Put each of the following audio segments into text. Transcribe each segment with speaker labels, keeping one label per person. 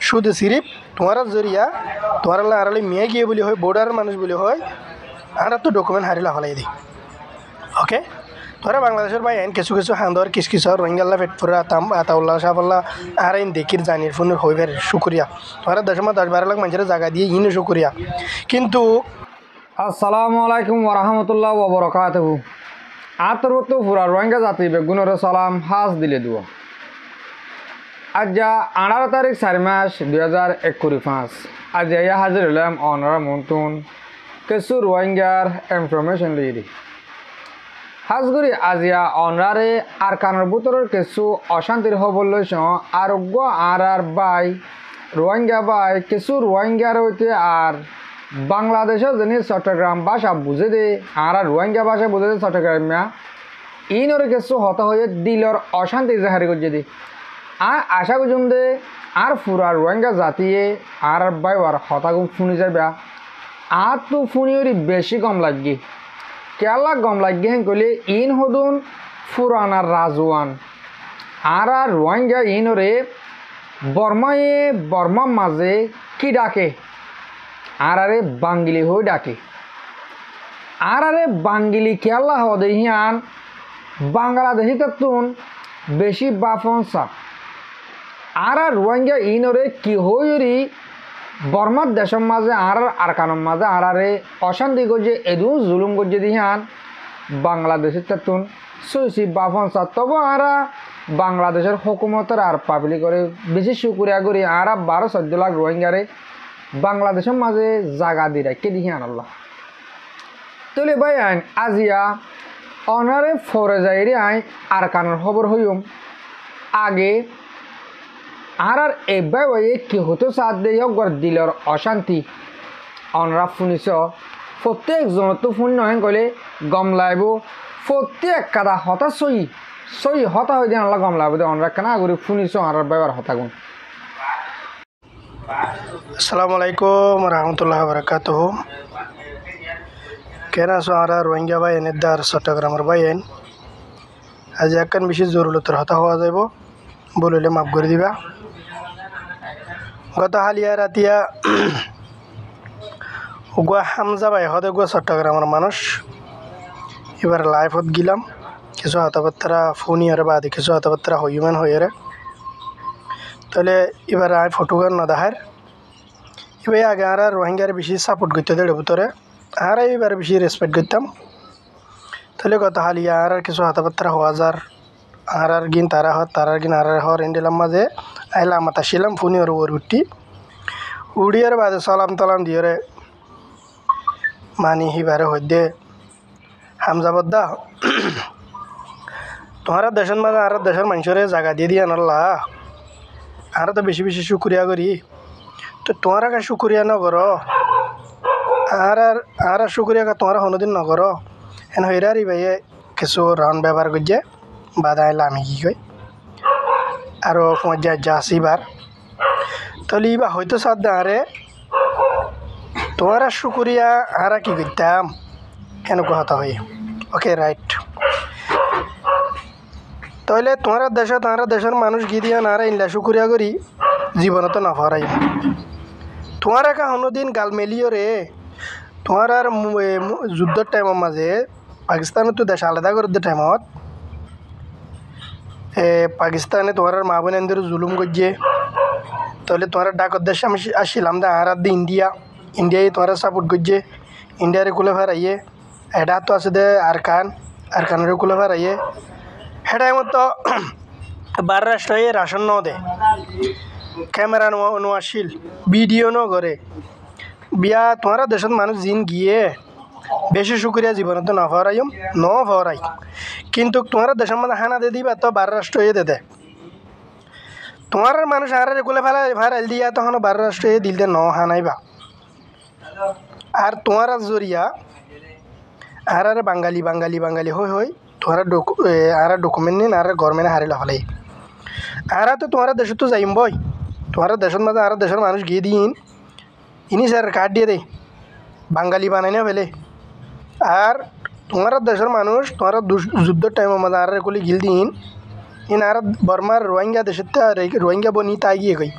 Speaker 1: শুধু সিরিপ তোমার জরিয়া তোমার আড়ালে মেয়ে গিয়ে বলি হয় বর্ডার মানুষ বলি হয় আর তো ডকুমেন্ট হারিলা হলাই দিই ওকে তোরা বাংলাদেশের ভাই আইন কিছু কিছু হান্দর কিছু রোহিঙ্গাল্লা পেটপুরা আতাউল্লাহ সাফাল্লাহ আর আইন দেখির জানির ফোন হইবের শুক্রিয়া তোরা 10-12 লাখ মানুষের জায়গা দিয়ে ইনও শুক্রিয়া কিন্তু
Speaker 2: আসসালামু আলাইকুম ওরহমতুল্লাহ ওবরকাতুহু আতরত পুরা রোহিঙ্গা জাতি বেগুনের সালাম হাজ দিলে দিব আজ 18 তারিখ 4 মাস 2025 আজ হাজির হলাম অনরা মন্তুন কিছু রোহিঙ্গার ইনফরমেশন লিয়ে হাজগুড়ি আজিয়া অনরারে আর কানের ভিতরের কিছু অশান্তির খবর লইছ আরোগ্য আর বাই রোহিঙ্গা বাই কিছু রোহিঙ্গার হইতে আর বাংলাদেশের যিনি চট্টগ্রাম ভাষা বুঝে দে আর রোহিঙ্গা ভাষা বুঝে দে চট্টগ্রামিয়া ইনর কিছু হতা হয়ে দিলর অশান্তি জাহারি করছে দি আর আশা করছুম দে আর পুরা রোহিঙ্গা জাতিয়ে আর বাই আর হতাগুম শুনি যাবে আর তো শুনি বেশি কম লাগি কেলা গম লাগে হেন কইলে ইন হদুন ফুরানার রাজওয়ান আর রোহিঙ্গা ইনরে বর্মার মাঝে কি ডাকে আর বাঙ্গিলি হয়ে ডাকে আর বাঙ্গিলি কেলা হদে হিয়ান বাংলাদেশি তুন বেশি বাফন সাপ আর রোহিঙ্গা ইনরে কি হইরি বর্মার দেশের মাঝে আর কানের মাঝে আর অশান্তি করছে এদু জুলুম করছে দিহান বাংলাদেশের তেতুন সুইসি বাফন সাত তবু আর বাংলাদেশের হুকুমতের আর পাবলিক করে বেশি শুক্রিয়া করি আর 12-14 লাখ রোহিঙ্গারে বাংলাদেশের মাঝে জাগা দি রাখে দিহান আল্লাহ তলে ভাই আইন আজিয়া অনারে ফরে যাইরে আইন আর কানের খবর হইম আগে আর এবার ওই কি হতো সাথ দিয়ে দিলর অশান্তি অনরা শুনিছ প্রত্যেকজন তো ফোন নয় গলে গম লাইব প্রত্যেক কাদা হতা সই হতা হয়ে দিয়ে আনলা গম লাইব দে অনরা কেনা করে শুনিছ আর ব্যবহার হতাগুন
Speaker 1: আসসালামু আলাইকুম রহমতুল্লাহ বরকাতুহ কেন আছো আর রোহিঙ্গা ভাই এনে দার চট্টগ্রামের ভাই আইন আজ একখান বেশি জরুরতের হতা হওয়া যাইব বলিলে মাফ করে দিবা গত হালিয়া রাতিয়া গুয়া হামজা ভাই হদে গুয়া চট্টগ্রামের মানুষ এবার লাইফত গিলাম কিছু হাতাবার্তা ফোনই আর বাদে কিছু হাতাবার্তা হইমান হইয়ারে তাহলে এবার আয় ফটোগান না দেখার এবার আগে আর রোহিঙ্গার বেশি সাপোর্ট করতে দেড় ভিতরে আর এবার বেশি রেসপেক্ট করতাম তাহলে গত হালিয়া আর কিছু হাতাবার্তা হওয়া যার আর গিন তারার গিন আর হর এন্ডিলাম মাঝে আইলাম আসিলাম ফোনি ওর ওর উড়িয়ার বাদে সালাম তালাম দিয়ে মানি হিবারে হইদে হামজাবদ্দা তোমার দেশের মাঝে আর দেশের মানুষের জায়গা দিয়ে দিয়ে আনল্লা আর তো বেশি বেশি শুক্রিয়া করি তো তোমার কাছে শুক্রিয়া নকর আর শুক্রিয়া তোমার কোনোদিন নকর এন হইরারি ভাইয়ে কিছু রাউন্ড ব্যবহার করছে বাদা আইলা আমি কি কই আরও যা আসিবার তাহলে ইবা হয়তো সাথ আরে তোমার শুক্রিয়া আর কি করতাম এনেকুৱা হতা হয় ওকে রাইট তাহলে তোমার দেশের মানুষ গিয়ে দিয়া না ইনলা শুক্রিয়া করি জীবনে তো না ফরাই তোমার একা কোনোদিন গাল মেলিও রে তোমার আর যুদ্ধের টাইমের মাঝে পাকিস্তানের তো দেশ আলাদা করে দে টাইমত পাকিস্তানে তোমার মা বোনদের জুলুম করছে তাহলে তোমার ডাকর দেশে আমি আসছিলাম দে আর ইন্ডিয়ায় তোমার সাপোর্ট করছে ইন্ডিয়ারে কুলে ফেরাইয়ে এটা তো আছে দে আর কানের কুলে ফেরাইয়ে হেটাই মতো বার রাষ্ট্র রাশন ন দে ক্যামেরা নোয়াশিল ভিডিও ন করে বিয়া তোমার দেশত মানুষ জিন গিয়ে বেশি শুক্রিয়া জীবনে তো না ফরাইম ন ফরাই কিন্তু তোমার দেশের মধ্যে হানা দিয়ে দিবা তো বার রাষ্ট্র দে তোমার মানুষ আর কুলে ফেরাইল দিয়া তখন বার রাষ্ট্র দিল দে ন হানাইবা আর তোমার জরিয়া আর বাঙালি হই তোমার আর ডকুমেন্ট নিন আর গভর্নমেন্ট হারিলা ফেলাই আর তো তোমার দেশে তো যাইম বই তোমার দেশের মাঝে আর দেশের মানুষ গিয়ে দিন ইনি স্যার কার্ড দিয়ে দেয় বাঙালি বানাই না ফেলে আর তোমার দেশের মানুষ তোমার যুদ্ধের টাইমের মাঝে আর কলি গিল দিন ইন আর বর্মার রোহিঙ্গা দেশের রোহিঙ্গা বনি তাই গিয়ে গই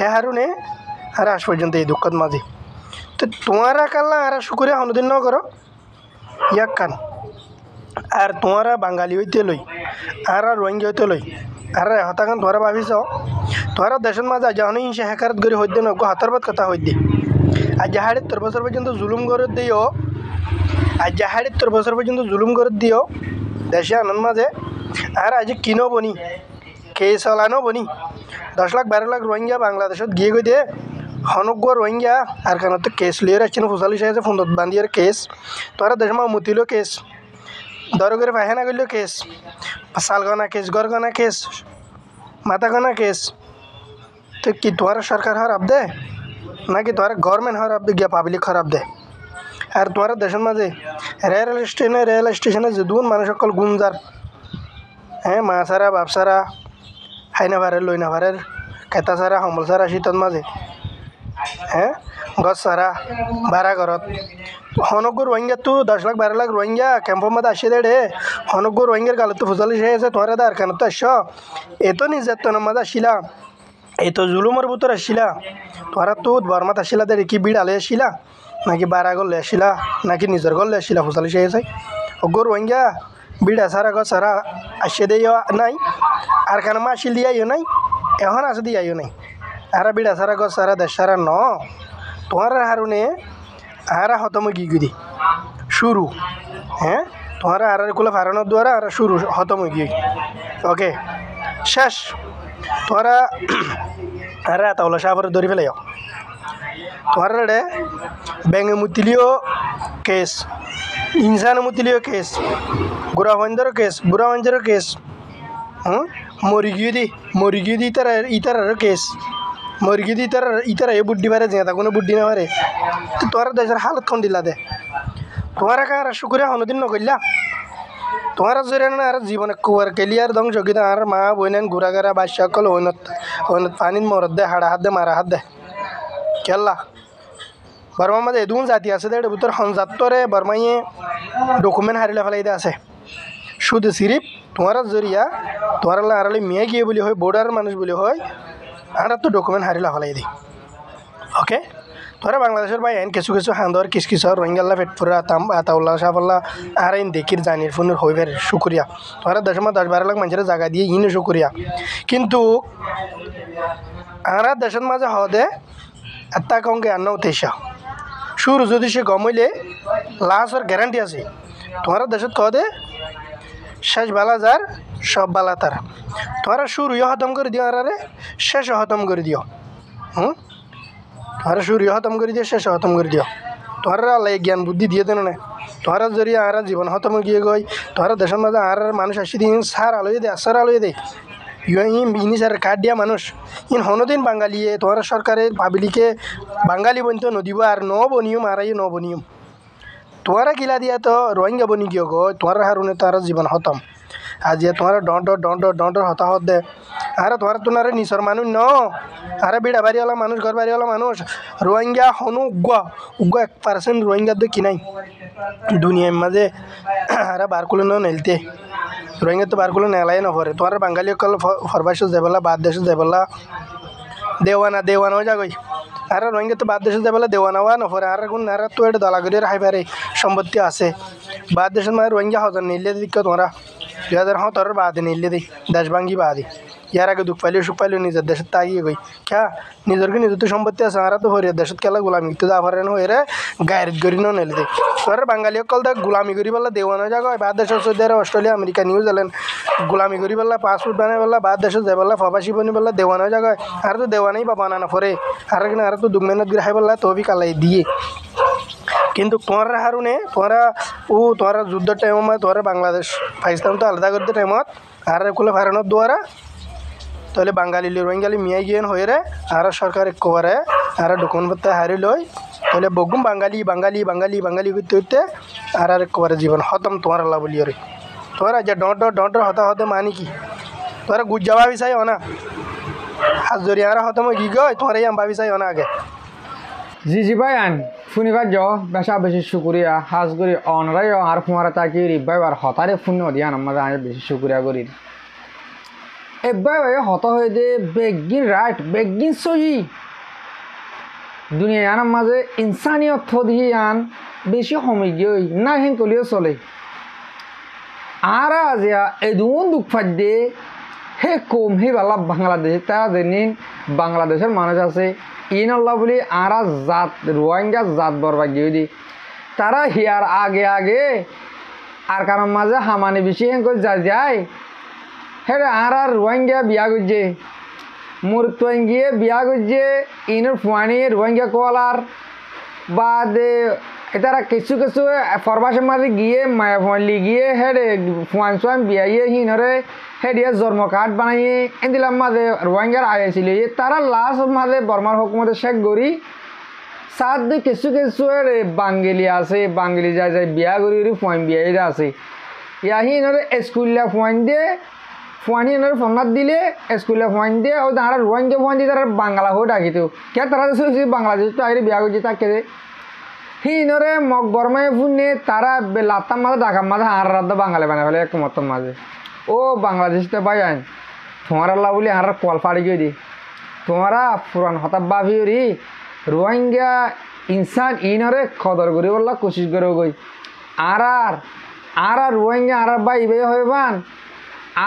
Speaker 1: এ হারুনে আর আজ পর্যন্ত এই দুঃখত মাঝে তো তোমারা কাল্লা আর শুকুরে অনুদিন ন করো ইয়াক কান আর তোমারা বাঙালি হইতে লই আর রোহিঙ্গা হইতে লই আর হতাকান তোরা ভাবিস তোরা দেশের মাঝে যখন হিংসা হেকারত করে হইতে নগো হাতার বাদ কথা হইতে আর যাহাড়ে 3 বছর পর্যন্ত জুলুম করে দিও আর যাহাড়ে 3 বছর পর্যন্ত জুলুম করে দিও দেশে আনন্দ মাঝে আর আজ কিনো বনি কেস চালানো বনি 10 লাখ 12 লাখ রোহিঙ্গা বাংলাদেশত গিয়ে গই দে হনজ্ঞ রোহিঙ্গা আর কেন তো কেস লিয়ে রাখছেন ফুসালি সাহেব ফোনত বান্ধিয়ার কেস তোরা দেশ মা মুতিল কেস দর করে পায়খানা করল কেস সালগনা কেস গরগনা কেস মাথাগনা কেস তো কি তোমার সরকার খারাপ দে নাকি তোমার গভর্নমেন্ট খারাপ দে গিয়া পাবলিক খারাপ দে আর তোমার দেশের মাঝে রেল স্টেশনে যদুন মানুষ সকল গুঞ্জার হ্যাঁ মা সারা বাপ সারা হাইনা ভারের লইনা ভারের কেতা সারা সম্বল সারা শীতত মাঝে হ্যাঁ গছ সারা ভাড়া ঘরত হনগ্য রোহিঙ্গা তো 10 লাখ 12 লাখ রোহিঙ্গা ক্যাম্পের মধ্যে আসে দেড়ে হনগ্য রোহিঙ্গার গালত তো ফুসালি সে আছে তোমার দার কেন তো আস এত নির্যাতনের মাঝে আসিলা এত জুলুমের ভিতর আসিলা তোরা তো বর্মাত আসিলা দে কি বিড় আলে আসিলা নাকি বারা গলে আসিলা নাকি নিজের গলে আসিলা ফুসালি সে আছে অগ্য রোহিঙ্গা বিড় সারা গছ সারা আসে দিও নাই আর কেন মা আসিল দিয়াইও নাই এখন আসে দিয়াইও নাই আর বিড়া সারা গছ সারা দেশ সারা ন তোমার হারুনে আর হতম গিয়ে শুরু হ্যাঁ তোমার আর কুলে ফারানোর দ্বারা আর শুরু হতম গিয়ে ওকে শেষ তোরা আর তাহলে সাফরে ধরে ফেলে তোমার রে ব্যাঙে মুতিলিও কেস ইনসান মুতিলিও কেস বুড়া হঞ্জেরও কেস বুড়া হঞ্জেরও কেস মরিগিয়ে দি ইতার কেস মরিগি দি ইতারা এ বুদ্ধি পারে যে কোনো বুদ্ধি না পারে তো তোরা দেশের হালত খন দিলা দে তোমার কার শুকুরে হনদিন নকরিলা তোমার জোরে না আর জীবনে কুয়ার কেলিয়ার ধ্বংস কিন্তু আর মা বইনেন ঘুরাঘারা বাসা কল হইনত পানির মরদ দে হাড়া হাত দে মারা হাত দে কেল্লা বর্মার মাঝে এদুন জাতি আছে দে ভিতর হনজাত্তরে বর্মাইয়ে ডকুমেন্ট হারিলে ফেলাই দে আছে শুধু সিরিপ তোমার জরিয়া তোমার আড়ালে মেয়ে গিয়ে বলি হয় বোর্ডার মানুষ বলি হয় আর তো ডকুমেন্ট হারিলা ফেলাই দিই ওকে তোরা বাংলাদেশের ভাই এন কিছু কিছু হান্দর কিস রোহিঙ্গাল্লা পেটপুরা আতাউল্লাহ সাফল্লা আর এন দেখির জানির ফোনের হইবার শুক্রিয়া তোরা 10-12 লাখ মানুষের জায়গা দিয়ে ইনো শুক্রিয়া কিন্তু আর দেশের মাঝে হদে এত্তা কঙ্গে আন্ন উঠেছা সুর যদি সে গমইলে লাস্টের গ্যারান্টি আছে তোমার দেশত কদে শেষ বালা যার সব বালা তার তোরা শুরু খতম করে দিও আরে শেষ খতম করে দিও তোরা শুরু খতম করে দিও শেষ খতম করে দিও তোরা আল্লাহ জ্ঞান বুদ্ধি দিয়ে দেন না তোরা জরিয়া আর জীবন খতম গিয়ে গই তোরা দেশের মাঝে আর মানুষ আসি দিন সার আলোয় দে আসার আলোয় দে ইনি স্যার কার্ড দিয়া মানুষ ইন হনদিন বাঙালিয়ে তোরা সরকারের পাবলিকে বাঙালি বনিত নদিব আর ন বনিয়ম আরাই ন বনিয়ম তোরা কিলা দিয়া তো রোহিঙ্গা বনি গিয়ে গো তোরা হারুনে তার জীবন খতম আজ তোমার ডর হতাহত দে আরে তোমার তো নারে নিচর মানুষ ন আরে বিড়া বাড়িওয়ালা মানুষ ঘর বাড়িওয়ালা মানুষ রোহিঙ্গা হনু উগ্গ 1% রোহিঙ্গা তো কি নাই দুনিয়ার মাঝে আরে বারকুলে ন নেলতে রোহিঙ্গা তো বারকুলে নেলাই নপরে তোমার বাঙালি কল ফরবাস যাবলা বাদ দেশ যাবলা দেওয়ানা যাগই আর রোহিঙ্গা তো বাদ দেশে যাবলা দেওয়ানা হওয়া নপরে আর কোন আর তো এটা দলাগড়ির হাইবারে সম্পত্তি আছে বাদ দেশের মানে রোহিঙ্গা হজন নিলে দিক তোমরা 2017 বাদে নিলে দিই দেশ ভাঙ্গি বাদে ইয়ার আগে দুঃখ পাইলেও সুখ পাইলেও নিজের দেশের তাগিয়ে গই খ্যা নিজেরকে নিজের তো সম্পত্তি আছে আর তো হরিয়ার দেশত খেলা গোলামি তো যা পারেন হয়ে রে গায়ের গড়ি নেলে দেয় তোর বাঙালি অকল দেখ গোলামি করি বললা দেওয়ানো জায়গা বাদ দেশের সৌদি আরব অস্ট্রেলিয়া আমেরিকা নিউজিল্যান্ড গোলামি করি বললা পাসপোর্ট বানাই বললা বাদ দেশে যাই বললা ফবাসী বনি বললা দেওয়ানো জায়গায় আর তো দেওয়ানেই বা বানানো পরে আর কিনা আর তো 2 মেহনত গিয়ে হাই বললা তো বি কালাই দিয়ে কিন্তু তোমরা হারুনে তোমরা যুদ্ধের টাইমে তোমরা বাংলাদেশ পাকিস্তান তো আলাদা করতে টাইমত আর কুলে ফারানোর দ্বারা তাহলে বাঙালি রোহিঙ্গালি মিয়াই গিয়ে হয়ে রে আর সরকার করে আর ডকুমেন্ট পত্র হারি লই তাহলে বগুম বাঙালি করতে করতে আর করে জীবন খতম তোমার আল্লাহ বলি রে তোরা যে ডর হতে মানি কি তোরা গুজ যাবা বিচাই না হাত জরি আর খতম কি গয় তোমার এই আম্বা বিচাই না আগে
Speaker 2: জি ভাই আন শুনিবার যাও বেশা বেশি শুক্রিয়া হাজ করি অনরাই আর ফুমারা তাকি রিবাই আর হতারে ফোন দিয়ান আমাদের বেশি শুক্রিয়া করি এবার হত হয়ে দে বেগিন রাইট বেগিন সহি দুনিয়া আনার মাঝে ইনসানিয়ত থদিহি আন বেশি সময় গিয়ে না হেন কলিও চলে আর আজিয়া এদুন দুঃখ ফাদ্যে হে কম হে বালা বাংলাদেশ তা যেদিন বাংলাদেশের মানুষ আছে ইন আল্লাহ বলি আরা জাত রোহিঙ্গা জাত বরবাদ গিয়ে দি তারা হিয়ার আগে আগে আর কারণ মাঝে হামানি বেশি হেন করে যায় হ্যাঁ আর রোহিঙ্গা বিয়া করছে মুরতোয়িয়ে বিয়া করছে ইনের ফুয়ানি রোহিঙ্গা কোয়ালার বা এটারা কিছু কিছু ফরবাসের মাঝে গিয়ে মায়া ফুয়ালি গিয়ে হেডে ফুয়ান সোয়ান বিয়াইয়ে হিনরে হেডিয়ে জন্ম কার্ড বানাইয়ে এদিলাম মাঝে রোহিঙ্গার আইছিল তারা লাস্ট মাঝে বর্মার হুকুমতে শেখ গড়ি সাত কিছু কিছু বাঙ্গেলি আছে বাঙ্গেলি যায় যায় বিয়া করি ফুয়ান বিয়াইরা আছে ইয়া হিনরে স্কুলিয়া ফুয়ান দিয়ে ফুয়ানি এনার ফোনাত দিলে স্কুলে ফুয়ান দিয়ে ও তারা রোহিঙ্গা ফুয়ান দিয়ে তারা বাংলা হয়ে ডাকিত কে তারা বাংলাদেশ তো আগে বিয়া করছে তাকে হিনরে মগ বর্মায় ফুনে তারা লাতার মাঝে ঢাকার মাঝে আর রাত বাঙালি বানায় ফেলে এক মতন মাঝে ও বাংলাদেশতে পাই আইন তোমার আল্লাহ বলি আর কল ফাড়ি গিয়ে দি তোমারা পুরান হতাব বাভি রি রোহিঙ্গা ইনসান ইনরে খদর করি বললা কোশিশ করে গই আর আর রোহিঙ্গা আর বাই বে হইবান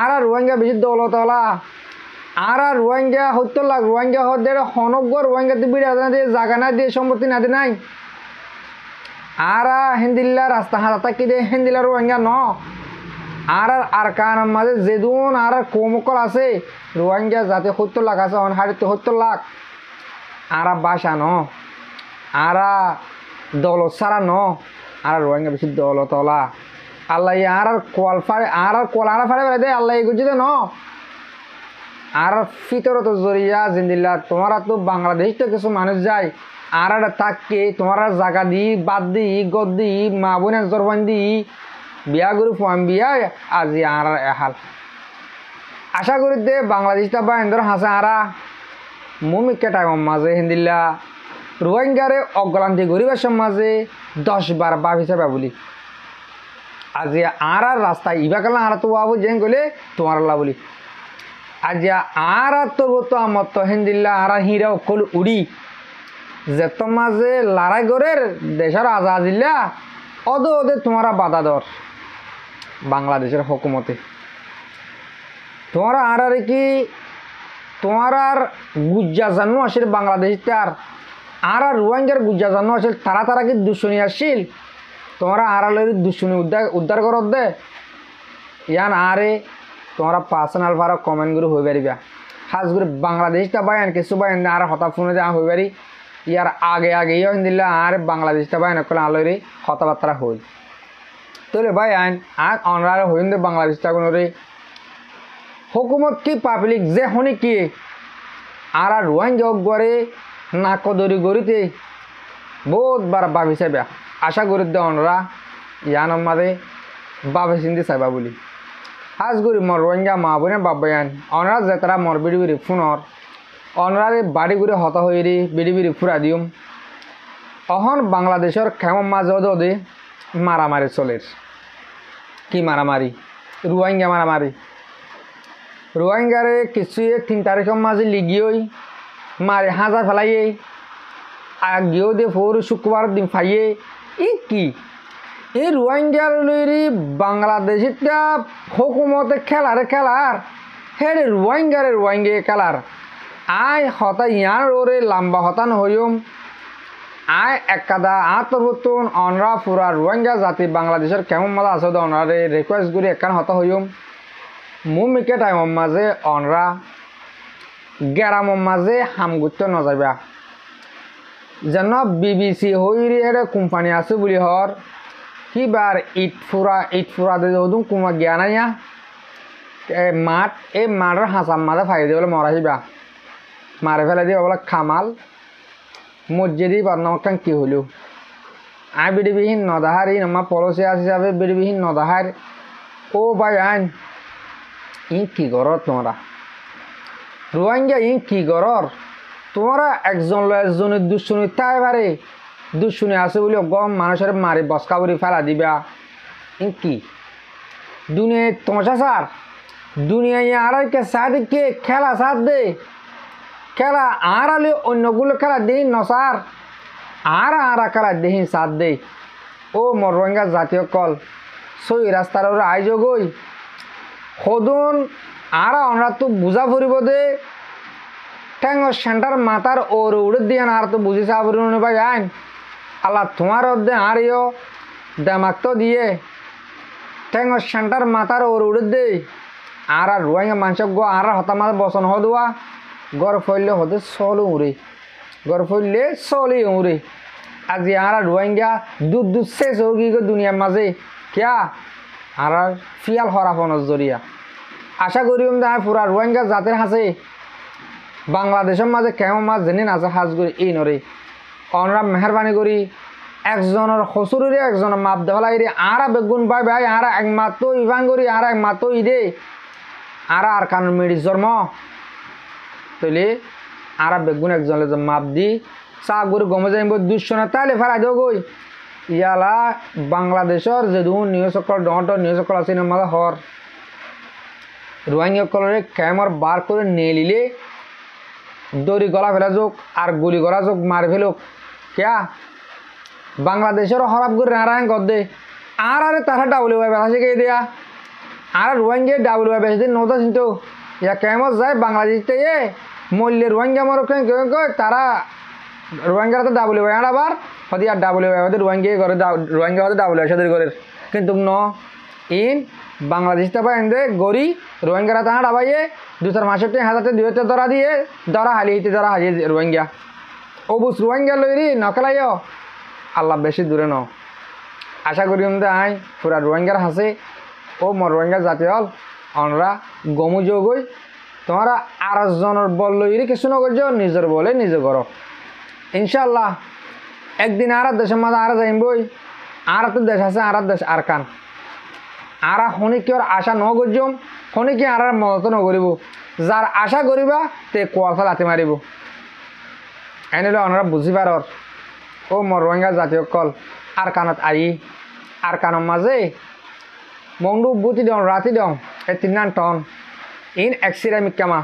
Speaker 2: আর রোহিঙ্গা বেশি দৌলতলা আর রোহিঙ্গা 70 লাখ রোহিঙ্গা হদের হনগ্য রোহিঙ্গাতে বিড়া না দিয়ে জায়গা না দিয়ে সম্পত্তি না দিয়ে নাই আর হিন্দিল্লা রাস্তা হাতা কি দিয়ে হিন্দিল্লা রোহিঙ্গা ন আর কান মাঝে যেদুন আর কমকল আছে রোহিঙ্গা যাতে 70 লাখ আছে অনহারিতে 70 লাখ আর বাসা ন আর দৌলত সারা ন আর রোহিঙ্গা বেশি দৌলতলা আল্লাহ আর কল ফাড়ে আর কল আর ফাড়ে বেড়ে দে আল্লাহ এগুজি দে ন আর ফিতরত জরিয়া জিন্দিল্লা তোমারা তো বাংলাদেশ তো কিছু মানুষ যায় আর থাককে তোমারা জায়গা দি বাদ দি গদ দি মা বোনের জরবান দি বিয়া গরু ফুয়াম বিয়া আজি আর এহাল আশা করি দে বাংলাদেশটা বা এন্দর হাসে আরা মুমিকে টাইম মাঝে হিন্দিল্লা রোহিঙ্গারে অগ্রান্তি গরিবের মাঝে 10-12 বাপ হিসাবে বলি আজি আর রাস্তা ইবাকালা আর তো বাবু জেন গলে তোমার আল্লাহ বলি আজ আর তোর তো আমার তো হিন্দিল্লা আর হিরা অকল উড়ি যেত মাঝে লড়াই করে দেশের আজাদিল্লা অদে ওদের তোমারা বাধা দর বাংলাদেশের হুকুমতে তোমারা আর কি তোমার আর গুজ্জা জানো আসিল বাংলাদেশ আর রোহিঙ্গার গুজ্জা জানো আসিল তারা কি দুশ্মনী আসিল তোমরা আড়ালের দুশ্মনী উদ্ধার করত দে ইয়ান আরে তোমরা পার্সোনাল ভাড়া কমেন্ট করে হয়ে পারিবা হাজ করে বাংলাদেশটা বায়ান কিছু বায়ান আর হতা ফোনে যা হয়ে পারি ইয়ার আগে আগে দিলে আর বাংলাদেশটা বায়ান করলে আলোরে কথাবার্তা হই তোলে বায়ান আর অনরা হইন দে বাংলাদেশটা কোনো রে হুকুমত কি পাবলিক যে হনি কি আর রোহিঙ্গা গড়ে নাকদরি গড়িতে বহুত বার ভাবি চাইবা আশা করি দে অনরা ইয়ান মাঝে বাবে চিন্তি চাইবা বলি হাজ করি মর রোহিঙ্গা মা বোনে বাবায়ান অনরা যে তারা মর বিড়ি বিড়ি ফোনর অনরারে বাড়ি করে হত হয়ে রি বিড়ি বিড়ি ফুরা দিম অহন বাংলাদেশের খেমন মাঝে ওদে মারামারি চলের কি মারামারি রোহিঙ্গা মারামারি রোহিঙ্গারে কিছু 3 তারিখের মাঝে লিগিয়েই মারে হাজার ফেলাইয়ে আগেও দে ফোর শুক্রবার দিন ফাইয়ে ই কি এই রোহিঙ্গার লইরি বাংলাদেশিটা হুকুমতে খেলার হেরে রোহিঙ্গারে রোহিঙ্গে খেলার আয় হতা ইয়ার ওরে লম্বা হতান হইম আয় একাদা আত্মবর্তন অনরা ফুরা রোহিঙ্গা জাতি বাংলাদেশের কেমন মাঝে আছে অনরারে রিকোয়েস্ট করি একান হতা হইম মুমিকে টাইমের মাঝে অনরা গ্রামের মাঝে হামগুত্য নযাবা যেন BBC হইরে এটা কোম্পানি আছে বলি হর কিবার ইট ফুরা দে যদুন কুমা জ্ঞান আইয়া মাঠ এই মাঠের হাঁচার মাঝে ফাই দিয়ে বলে মরাইবা মারে ফেলে দিয়ে বলে খামাল মসজিদি বাদনামকান কি হইল আই বিডিবিহীন নদাহার ই আমার পলিসি আছে হিসাবে বিডিবিহীন নদাহার ও ভাই আইন ই কি করর তোমরা রোহিঙ্গা ই কি করর তোমরা একজন একজনের দুশ্মনী তাই পারে দুশ্মনী আছে বলে গম মানুষের মারি বসকা করে ফেলা দিবা ই কি দুনিয়া তোমাশা স্যার দুনিয়ায় আর কে সাথে কে খেলা সাথ দে খেলা আর আলে অন্যগুলো খেলা দেই নসার আর খেলা দেহি সাথ দে ও মোর রোহিঙ্গা জাতীয় কল সই রাস্তার আয়োজক গই সদন আর আমরা তো বুঝা ফুরিব দে ঠ্যাং সেন্টার মাথার ওর উড়ে দিয়ে আর তো বুঝি চা ফুরিব ভাই আইন আল্লাহ তোমার দে আর ইয় দেমাক তো দিয়ে ঠ্যাং সেন্টার মাথার ওর উড়ে দে আর রোহিঙ্গা মানুষ গো আর হতা মাথা বসন হদুয়া গড় ফইলে হতে চলে উড়ে গড় ফইলে চলে উড়ে আজি আর রোহিঙ্গা দুধ শেষ হোক দুনিয়ার মাঝে কিয়া আর ফিয়াল হরাফনের জরিয়া আশা করি পুরা রোহিঙ্গা জাতের হাসে বাংলাদেশের মাঝে কেমন মাছ জেনে আছে হাজ করি এই নরে অনরা মেহরবানি করি একজনের হসুরে একজনের মাপ দেওয়া লাগে আর বেগুন পাই ভাই আর একমাত্র ইভান করি আর একমাত্র ইদে আর কান মেডি জন্ম তৈলে আর বেগুন একজনের মাপ দি চা করে গমে যাইব দুঃশনে তাইলে ফেরা দেও গই ইয়ালা বাংলাদেশের যেদু নিউজ সকল ডর নিউজ সকল আছে মাঝে হর রোহিঙ্গা কলরে ক্যামর বার করে নিয়ে নিলে দড়ি গলা ফেলা যোগ আর গুলি করা যোগ মার ফেলুক কেয়া বাংলাদেশের হরাপ করে নারায়ণ কর দে আর তারা ডাবল বেসা শিখে দেয়া আর রোহিঙ্গা ডাবল বেসে দিন নৌতা চিন্তা ইয়া ক্যামর যায় বাংলাদেশতে এ মূল্যে রোহিঙ্গা মর তারা রোহিঙ্গারা তো ডাবল আর আবার হতে আর ডাবল রোহিঙ্গা করে রোহিঙ্গা হতে ডাবল সাদের করে কিন্তু ন ইন বাংলাদেশ তাপা এনে গড়ি রোহিঙ্গারা তাহা ডাবাইয়ে 2,62,000 2 ধরা দিয়ে ধরা হালিয়ে ধরা হারিয়ে রোহিঙ্গা ও বুস রোহিঙ্গা লইরি নকলাইও আল্লাহ বেশি দূরে ন আশা করি আই পুরা রোহিঙ্গার হাসে ও মর রোহিঙ্গা জাতীয় হল অনরা গমু যোগই তোমরা আর জনের বল লইরি কিছু নগর নিজের বলে নিজে করো ইনশাল্লাহ একদিন আর দেশের মাঝে আর যাইবই আর তো দেশ আছে আর দেশ আর কান আর শনিকি আশা ন করজম শনিকি আর মদত নকরিব যার আশা করিবা তে কোয়ালফা লাতি মারিব এনেলে অনারা বুঝি পারর ও মর রোহিঙ্গা জাতীয় কল আর কানত আই আর কানের মাঝে মংডু বুতি দিওঁ রাতি দিওঁ এই 3 টন ইন এক্সিরামিক কামা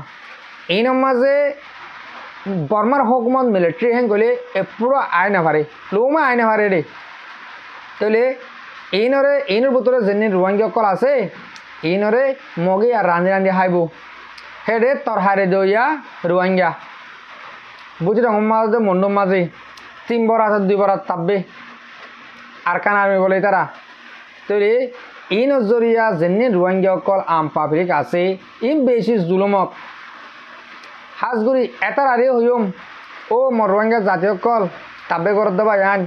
Speaker 2: ইনৰ মাঝে বর্মার হকুমত মিলিটারি হেন গলে পুরো আয় না পারে লোমা আয় না পারে রে তাহলে এইনর ভিতরে যেন রোহিঙ্গা কল আছে এইনরে মগে আর রান্ধি রান্ধি হাইব হেডে তরহারে দইয়া রোহিঙ্গা বুঝি রঙ মাঝে মন্ডম মাঝে 3 বরাত 2 বরাত তাপবে আর কান আর্মি বলে তারা তাহলে এই নজরিয়া যেন রোহিঙ্গা কল আম পাবলিক আছে ইম বেশি জুলুমত হাজগুড়ি এটার আরে হইম ও মর রোহিঙ্গা জাতীয় কল তাব্বে করে দেবা আন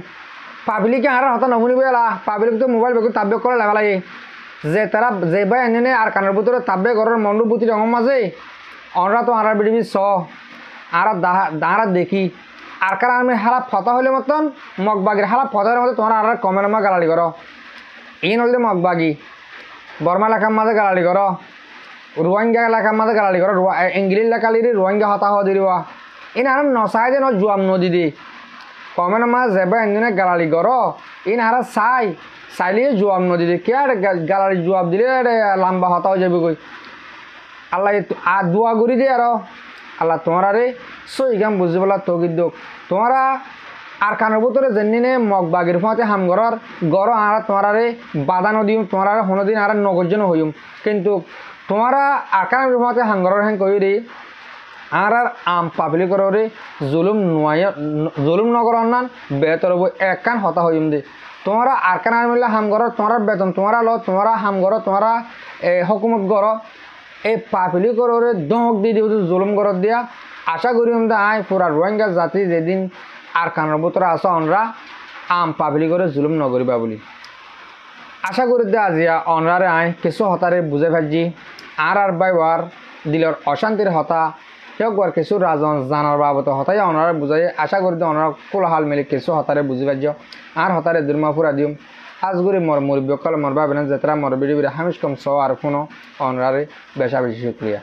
Speaker 2: পাবলিকে আর হতা নশুনিব এলা পাবলিক তো মোবাইল বেগুন তাব্বে করে লাগা লাগে যে তারা যে ভাই এনে আর কানের ভিতরে তাব্বে ঘরের মন্ডু পুঁতি রঙ মাঝে অনরা তো আর বিডিবি স আর দাঁড়া দেখি আর কার আমি হারা ফতা হইলে মতন মগবাগির হারা ফতার মধ্যে তোমার আর কমের মা গালালি করো এই নলে মগবাগি বর্মা এলাকার মাঝে গালালি করো রোহিঙ্গা এলাকার মাঝে গালালি করো ইংলিশ এলাকালির রোহিঙ্গা হতা হওয়া দিবা ইন আর নসাই যে ন জুয়াম নদী দি কমের মা যাবে একদিনে গালালি করো ইন আর চাইলে জুয়াম নদী দি কে আর গালালি জুয়াব দিলে লম্বা হতা হয়ে যাবে কই আল্লাহ আর দোয়া করি দে আর আল্লাহ তোমার আরে সই গাম বুঝি বলা তগিদ দোক তোমারা আর কানের ভিতরে যেনে মগবাগির ফাঁতে হাম ঘর গড় আর তোমার আরে বাধা নদীম তোমার আর হনদিন আর নগরজন হইম কিন্তু তোমারা আর কানের ফাঁতে হাঙ্গর হ্যাং কই রে আর আম পাবলিকর রে জুলুম নগর অন্যান বেতর এক কান হতা হইম দে তোমরা আর কান মিললে হাম ঘর তোমার বেতন তোমারা লো তোমরা হাম ঘর তোমরা হকুমত ঘর এই পাবলিকর রে দহক দি দিও জুলুম ঘর দিয়া আশা করি আয় পুরা রোহিঙ্গা জাতি যেদিন আর কানের ভিতরে আসা অনরা আম পাবলিকরে জুলুম নকরিবা বলি আশা করি দে আজিয়া অনরারে আয় কিছু হতারে বুঝে ফেলছি আর বাইবার দিলর অশান্তির হতা একবার কিছু রাজন জানার বাবদ হতাই অনারা বুঝাই আশা করি দে অনারা কোলাহাল মিলে কিছু হতারে বুঝি পারছ আর হতারে দুর্মা ফুরা দিম আজগুড়ি মর মুরব্বকল মর ভাবেন যেতরা মর বিড়ি বিড়ি হামিশ কম স আর ফোনো অনরারে বেশা বেশি শুক্রিয়া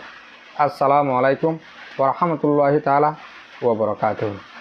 Speaker 2: আসসালামু আলাইকুম ওয়া রাহমাতুল্লাহি তাআলা ওয়া বারাকাতুহু।